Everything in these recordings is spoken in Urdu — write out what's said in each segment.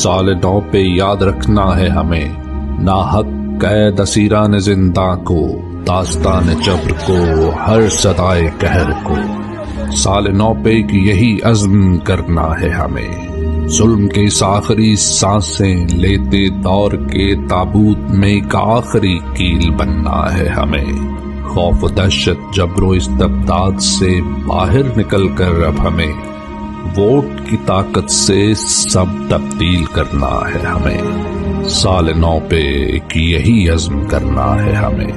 سال نو پہ یاد رکھنا ہے ہمیں ناحق قید اسیران زندہ کو، داستان جبر کو، ہر صدائے قہر کو۔ سال نو پہ یہی عزم کرنا ہے ہمیں، ظلم کے اس آخری سانسیں لیتے دور کے تابوت میں ایک آخری کیل بننا ہے ہمیں۔ خوف و دہشت جبر و استبداد سے باہر نکل کر اب ہمیں ووٹ کی طاقت سے سب تبدیل کرنا ہے ہمیں۔ سال نو پہ ایک یہی عزم کرنا ہے ہمیں،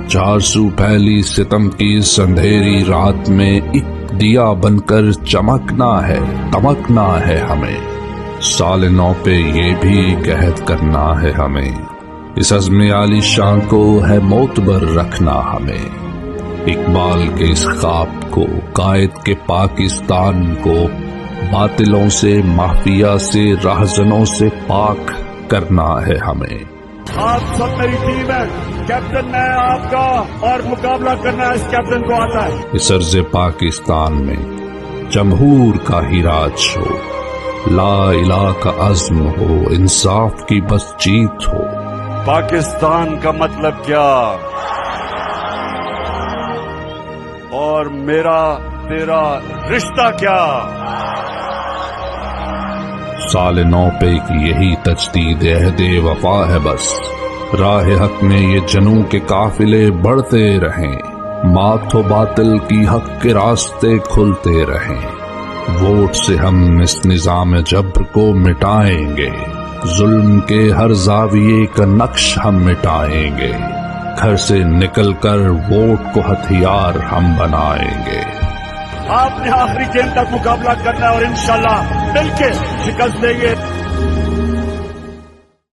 چار سو پھیلی ستم کی اس اندھیری رات میں ایک دیا بن کر چمکنا ہے، دمکنا ہے ہمیں۔ سال نو پہ یہ بھی ایک عہد کرنا ہے ہمیں، اس عزم عالی شان کو ہے معتبر رکھنا ہمیں۔ اقبال کے اس خواب کو، قائد کے پاکستان کو، باطلوں سے، مافیا سے، راہزنوں سے پاک کرنا ہے ہمیں۔ آپ سب میری ٹیم ہے، کیپٹن میں آپ کا، اور مقابلہ کرنا اس کیپٹن کو آتا ہے۔ اس ارض پاکستان میں جمہور کا ہی راج ہو، لا الہ کا عزم ہو، انصاف کی بس جیت ہو۔ پاکستان کا مطلب کیا، اور میرا تیرا رشتہ کیا؟ سال نو پہ یہی تجدید عہد وفا ہے بس، راہ حق میں یہ جنوں کے قافلے بڑھتے رہیں، مات و باطل کی حق کے راستے کھلتے رہیں۔ ووٹ سے ہم اس نظام جبر کو مٹائیں گے، ظلم کے ہر زاویے کا نقش ہم مٹائیں گے، گھر سے نکل کر ووٹ کو ہتھیار ہم بنائیں گے۔ آپ نے آخری گیم تک مقابلہ کرنا ہے اور انشاءاللہ مل کے شکست دیں گے۔